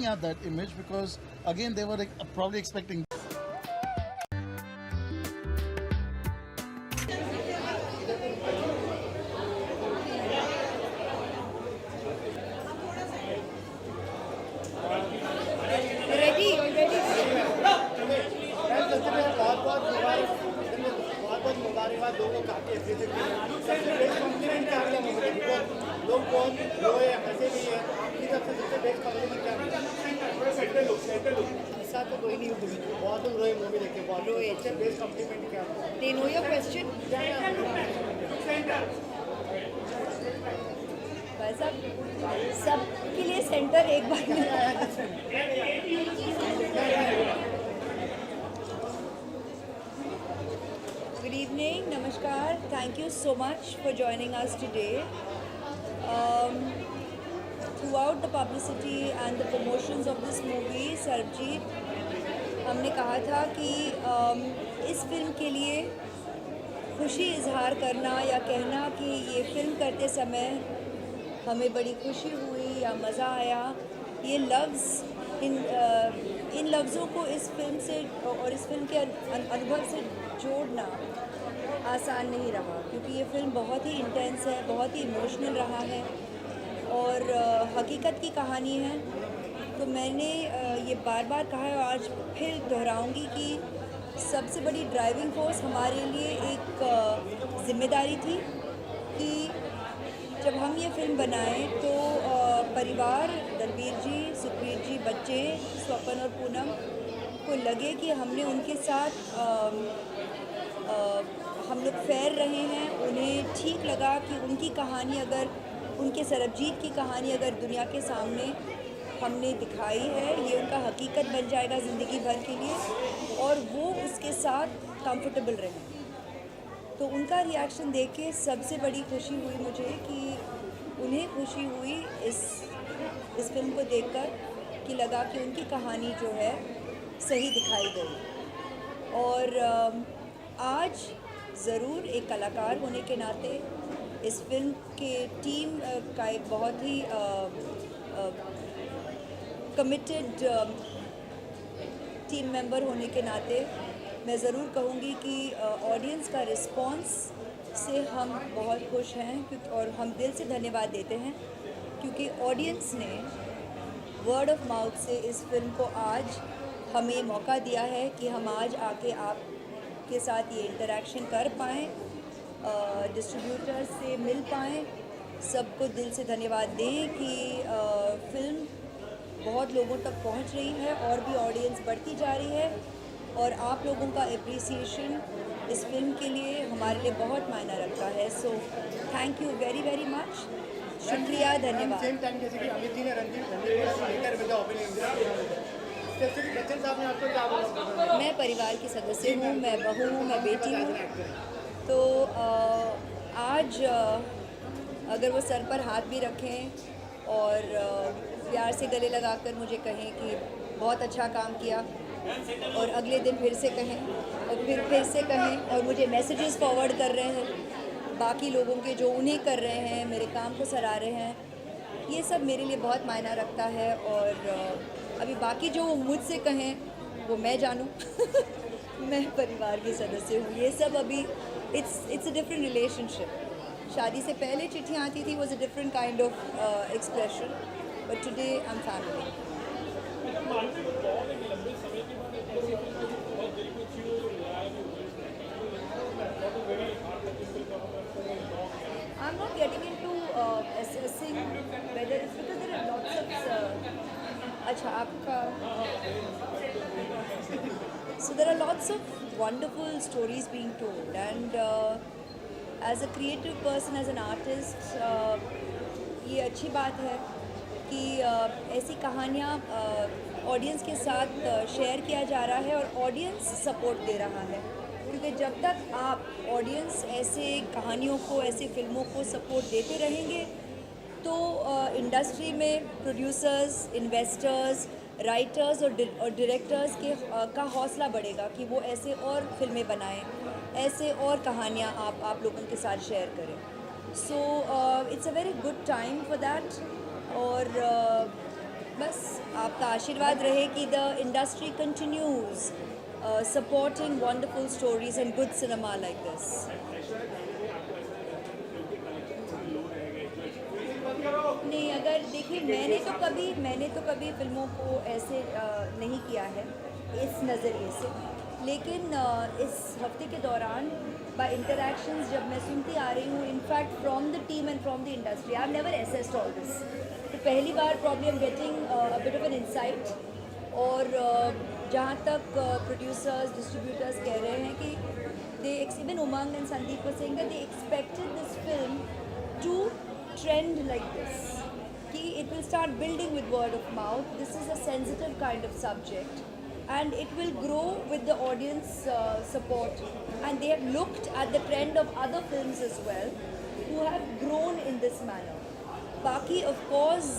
looking at that image because again they were probably expecting. ऐसा तो कोई नहीं बहुत लोग रोए मूवी देखे बहुत रोए बेस्ट कॉम्प्लीमेंट क्या They know your question? भाई साहब सबके लिए सेंटर एक बार में Good evening, Namaskar. Thank you so much for joining us today. Throughout the publicity and the promotions of this movie, Sarabjit, हमने कहा था कि इस फिल्म के लिए खुशी इजहार करना या कहना कि ये फिल्म करते समय हमें बड़ी खुशी हुई या मज़ा आया, ये लफ्ज़ इन लफ्ज़ों को इस फिल्म से और इस फिल्म के अनुभव से जोड़ना आसान नहीं रहा, क्योंकि ये फिल्म बहुत ही इंटेंस है, बहुत ही इमोशनल रहा है और हकीकत की कहानी है। तो मैंने ये बार बार कहा है और आज फिर दोहराऊंगी कि सबसे बड़ी ड्राइविंग फोर्स हमारे लिए एक ज़िम्मेदारी थी कि जब हम ये फिल्म बनाएं तो परिवार, दलबीर जी, सुखबीर जी, बच्चे, स्वपन और पूनम को लगे कि हमने उनके साथ हम लोग फेयर रहे हैं। उन्हें ठीक लगा कि उनकी कहानी अगर उनके सरबजीत की कहानी अगर दुनिया के सामने हमने दिखाई है, ये उनका हकीकत बन जाएगा ज़िंदगी भर के लिए और वो उसके साथ कंफर्टेबल रहे। तो उनका रिएक्शन देख के सबसे बड़ी खुशी हुई मुझे कि उन्हें खुशी हुई इस फिल्म को देखकर कि लगा कि उनकी कहानी जो है सही दिखाई गई। और आज ज़रूर एक कलाकार होने के नाते इस फिल्म के टीम का एक बहुत ही कमिटेड टीम मेंबर होने के नाते मैं ज़रूर कहूँगी कि ऑडियंस का रिस्पांस से हम बहुत खुश हैं क्योंकि और हम दिल से धन्यवाद देते हैं क्योंकि ऑडियंस ने वर्ड ऑफ माउथ से इस फिल्म को आज हमें मौका दिया है कि हम आज आके आपके साथ ये इंटरेक्शन कर पाएँ, डिस्ट्रीब्यूटर से मिल पाएँ। सबको दिल से धन्यवाद दें कि फ़िल्म बहुत लोगों तक पहुंच रही है और भी ऑडियंस बढ़ती जा रही है और आप लोगों का एप्रिसिएशन इस फिल्म के लिए हमारे लिए बहुत मायना रखता है। So thank you very very much, शुक्रिया, धन्यवाद। सेम टाइम जैसे कि अमित जी ने रणदीप में ओपनिंग बच्चन साहब ने आपको क्या बोला? मैं परिवार की सदस्य हूँ, मैं बहू हूँ, मैं बेटी हूँ। तो आज अगर वो सर पर हाथ भी रखें और प्यार से गले लगाकर मुझे कहें कि बहुत अच्छा काम किया और अगले दिन फिर से कहें और फिर से कहें और मुझे मैसेजेस फॉरवर्ड कर रहे हैं बाकी लोगों के जो उन्हें कर रहे हैं, मेरे काम को सराह रहे हैं, ये सब मेरे लिए बहुत मायना रखता है। और अभी बाकी जो मुझसे कहें वो मैं जानूं मैं परिवार की सदस्य हूँ, ये सब अभी इट्स अ डिफरेंट रिलेशनशिप। शादी से पहले चिट्ठियाँ आती थी, was a different kind of expression, but today I am family. I'm not getting into assessing whether it's because there are lots of अच्छा आपका so there are lots of wonderful stories being told and as a creative person, as an artist, ये अच्छी बात है कि ऐसी कहानियाँ audience के साथ शेयर किया जा रहा है और ऑडियंस सपोर्ट दे रहा है, क्योंकि जब तक आप ऑडियंस ऐसे कहानियों को, ऐसे फिल्मों को सपोर्ट देते रहेंगे तो इंडस्ट्री में प्रोड्यूसर्स, इन्वेस्टर्स, राइटर्स और डायरेक्टर्स का हौसला बढ़ेगा कि वो ऐसे और फिल्में बनाएं, ऐसे और कहानियाँ आप लोगों के साथ शेयर करें। So it's a very good time for that. और बस आपका आशीर्वाद रहे कि the industry continues supporting wonderful stories and good cinema like this. नहीं, अगर देखिए मैंने तो कभी फिल्मों को ऐसे नहीं किया है इस नज़रिए से, लेकिन इस हफ्ते के दौरान बाय इंटरेक्शंस जब मैं सुनती आ रही हूँ, in fact from the team and from the industry, I have never assessed all this, तो पहली बार probably I am getting a bit of an insight. और जहाँ तक प्रोड्यूसर्स डिस्ट्रीब्यूटर्स कह रहे हैं कि they even Umang and Sandeep were saying that they expected this film to trend like this, कि it will start building with word of mouth. This is a sensitive kind of subject and it will grow with the audience support, and they have looked at the trend of other films as well who have grown in this manner. Baki, of course,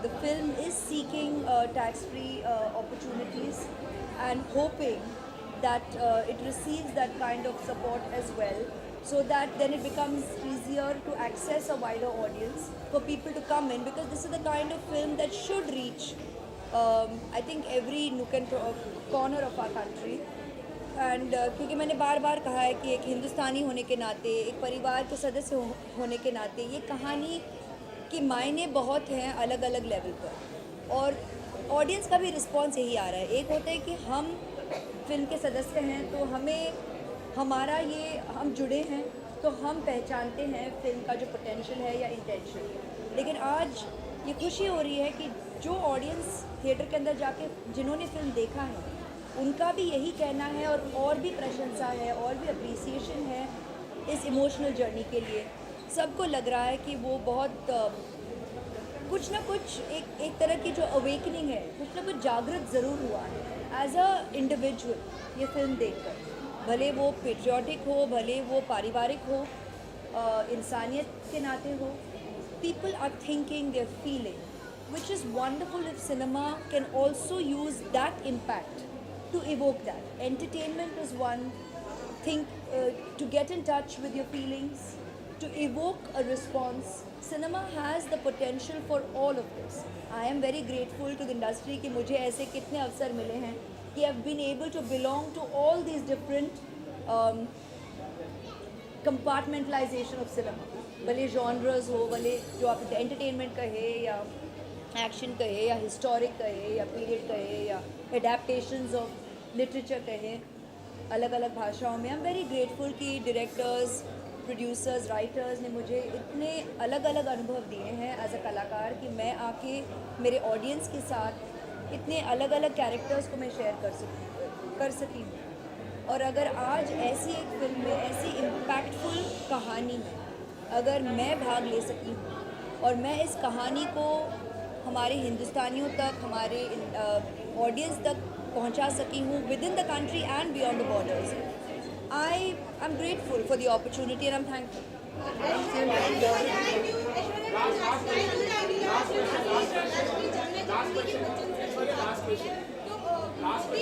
the film is seeking tax-free opportunities and hoping that it receives that kind of support as well, so that then it becomes easier to access a wider audience for people to come in, because this is the kind of film that should reach I think every nook and corner of our country. And क्योंकि मैंने बार बार कहा है कि एक हिंदुस्तानी होने के नाते, एक परिवार के सदस्य होने के नाते, ये कहानी के मायने बहुत हैं अलग अलग लेवल पर, और ऑडियंस का भी रिस्पॉन्स यही आ रहा है। एक होता है कि हम फिल्म के सदस्य हैं तो हम जुड़े हैं तो हम पहचानते हैं फिल्म का जो पोटेंशियल है या इंटेंशन, लेकिन आज ये खुशी हो रही है कि जो ऑडियंस थिएटर के अंदर जाके जिन्होंने फिल्म देखा है उनका भी यही कहना है, और भी प्रशंसा है और भी अप्रिसिएशन है इस इमोशनल जर्नी के लिए। सबको लग रहा है कि वो बहुत कुछ ना कुछ एक तरह की जो अवेकनिंग है, कुछ ना कुछ जागृत ज़रूर हुआ है एज अ इंडिविजुअल ये फिल्म देखकर, भले वो पेट्रियाटिक हो, भले वो पारिवारिक हो, इंसानियत के नाते हो। People are thinking, they are feeling, which is wonderful if cinema can also use that impact to evoke that. Entertainment is one thing, to get in touch with your feelings, to evoke a response. Cinema has the potential for all of this. I am very grateful to the industry कि मुझे ऐसे कितने अवसर मिले हैं कि I've been able to belong to all these different compartmentalization of cinema. भले genres हो, भले जो आप entertainment कहे या एक्शन कहे या हिस्टोरिक कहे या पीरियड कहे या एडेप्टेशंस ऑफ लिटरेचर कहे अलग अलग भाषाओं में। आई एम वेरी ग्रेटफुल कि डायरेक्टर्स, प्रोड्यूसर्स, राइटर्स ने मुझे इतने अलग अलग अनुभव दिए हैं एज अ कलाकार कि मैं आके मेरे ऑडियंस के साथ इतने अलग अलग कैरेक्टर्स को मैं शेयर कर सकी हूँ। और अगर आज ऐसी एक फिल्म में, ऐसी इम्पैक्टफुल कहानी में अगर मैं भाग ले सकी हूँ और मैं इस कहानी को हमारे हिंदुस्तानियों तक, हमारे ऑडियंस तक पहुंचा सकी हूँ with in the country and beyond the borders, I am grateful for the opportunity and I am thankful.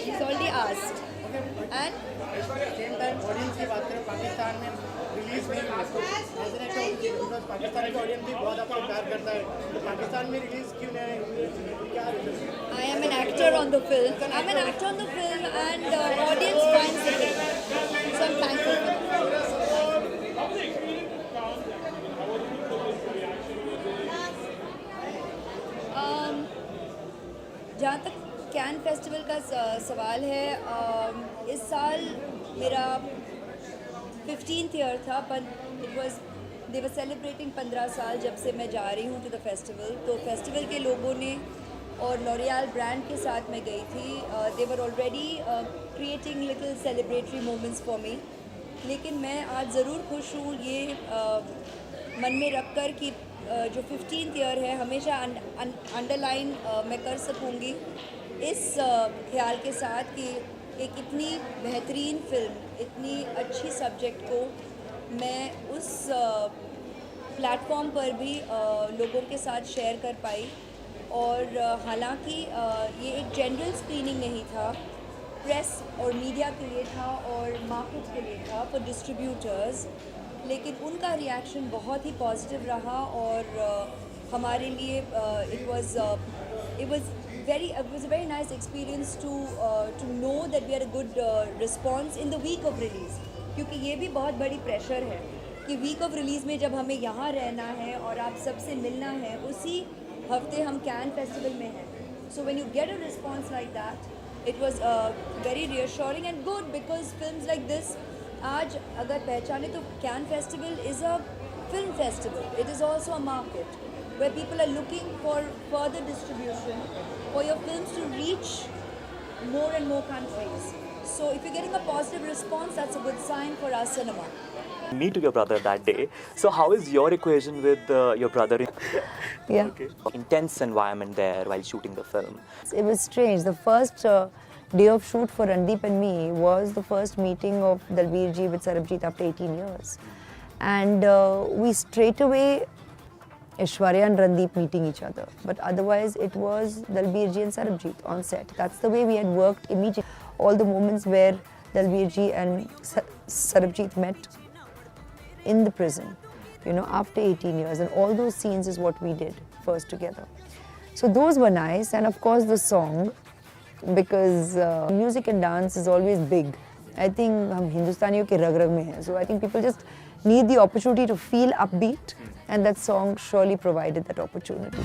She's already asked. And same time audience की बात करें, पाकिस्तान में रिलीज नहीं हुआ, पाकिस्तान का ऑडियंस भी बहुत आपको प्यार करता है, तो पाकिस्तान में रिलीज क्यों नहीं हुई, क्या reason? I am an actor on the film. I'm an actor on the film, and audience finds it. So I'm thankful for that. जहाँ तक कैन फेस्टिवल का सवाल है, इस साल मेरा 15th ईयर था, पर दे वर सेलिब्रेटिंग 15 साल जब से मैं जा रही हूँ टू द फेस्टिवल। तो फेस्टिवल के लोगों ने और लॉरियल ब्रांड के साथ मैं गई थी, they were already creating little celebratory moments for me. लेकिन मैं आज ज़रूर खुश हूँ ये मन में रख कर कि जो 15th ईयर है हमेशा अंडरलाइन मैं कर सकूँगी इस ख्याल के साथ कि एक इतनी बेहतरीन फिल्म, इतनी अच्छी सब्जेक्ट को मैं उस प्लेटफॉर्म पर भी लोगों के साथ शेयर कर पाई। और हालांकि ये एक जनरल स्क्रीनिंग नहीं था, प्रेस और मीडिया के लिए था और मार्केट के लिए था फॉर डिस्ट्रीब्यूटर्स, लेकिन उनका रिएक्शन बहुत ही पॉजिटिव रहा और हमारे लिए it was it was a very nice experience to know that we had a good response in the week of release, क्योंकि ये भी बहुत बड़ी प्रेशर है कि वीक ऑफ रिलीज़ में जब हमें यहाँ रहना है और आप सबसे मिलना है, उसी हफ्ते हम कैन फेस्टिवल में हैं. So when you get a response like that, it was very reassuring and good, because films like this आज अगर पहचाने तो can festival is a film festival. It is also a market where people are looking for further distribution for your films to reach more and more countries. So if you're getting a positive response, that's a good sign for our cinema. Meet your brother that day. So how is your equation with your brother? Yeah. Okay. Intense environment there while shooting the film. It was strange. The first day of shoot for Randeep and me was the first meeting of Dalbir ji with Sarabjit after 18 years. And we straight away, Aishwarya and Randeep meeting each other. But otherwise, it was Dalbir ji and Sarabjit on set. That's the way we had worked immediately. All the moments where Dalbir ji and Sarabjit met in the prison, you know, after 18 years. And all those scenes is what we did first together. So those were nice. And of course, the song, because music and dance is always big. I think hum Hindustaniyon ke rag rag mein hai. So I think people just need the opportunity to feel upbeat, and that song surely provided that opportunity.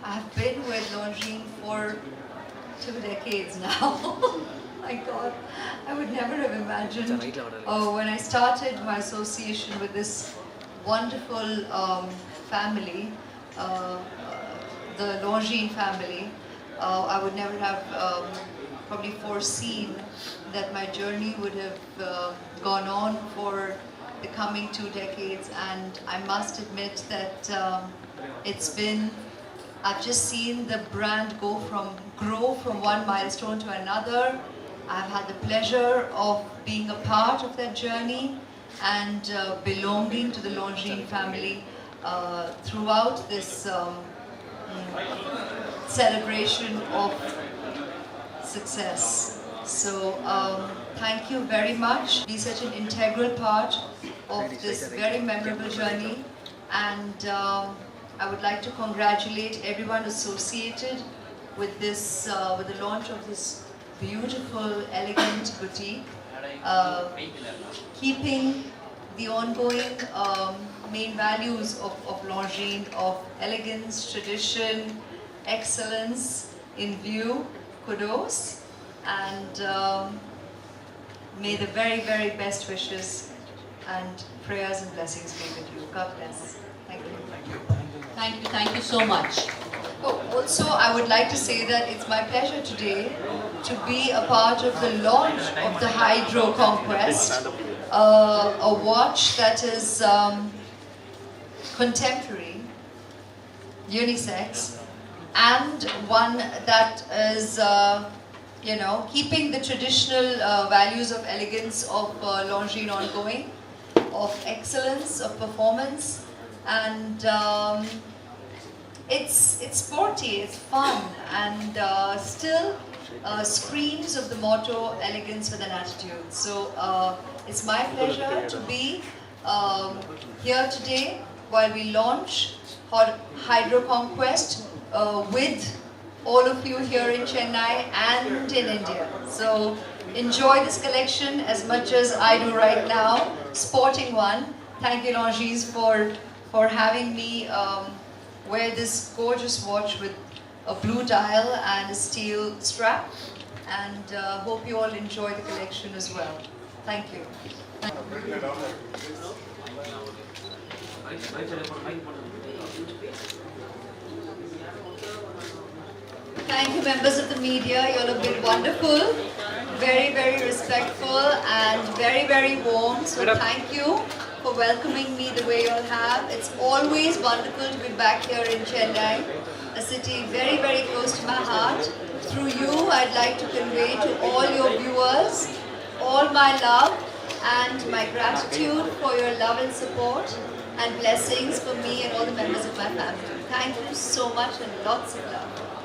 I've been with Longines for 2 decades now. My God, I would never have imagined. When I started my association with this wonderful family, the Longines family, I would never have probably foreseen that my journey would have gone on for the coming 2 decades. And I must admit that I've just seen the brand grow from one milestone to another. I've had the pleasure of being a part of that journey and belonging to the Longines family throughout this celebration of success. So thank you very much. Be such an integral part of this very memorable journey, and I would like to congratulate everyone associated with this, with the launch of this beautiful, elegant boutique, keeping the ongoing main values of Longines, of elegance, tradition, excellence in view. Kudos, and may the very, very best wishes and prayers and blessings be with you. God bless. Thank you. Thank you so much. Oh, also, I would like to say that it's my pleasure today to be a part of the launch of the Hydro Conquest, a watch that is contemporary, unisex, and one that is, keeping the traditional values of elegance of Longines ongoing, of excellence, of performance, and it's sporty, it's fun, and still screams of the motto elegance with an attitude. So it's my pleasure to be here today while we launch Hydro Conquest with all of you here in Chennai and in India. So enjoy this collection as much as I do right now, sporting one. Thank you, Longines, for having me wear this gorgeous watch with a blue dial and a steel strap, and hope you all enjoy the collection as well. Thank you. Thank you, members of the media. You all have been wonderful, very, very respectful, and very, very warm. So thank you for welcoming me the way you all have. It's always wonderful to be back here in Chennai, a city very, very close to my heart. Through you, I'd like to convey to all your viewers all my love and my gratitude for your love and support and blessings for me and all the members of my family. Thank you so much and lots of love.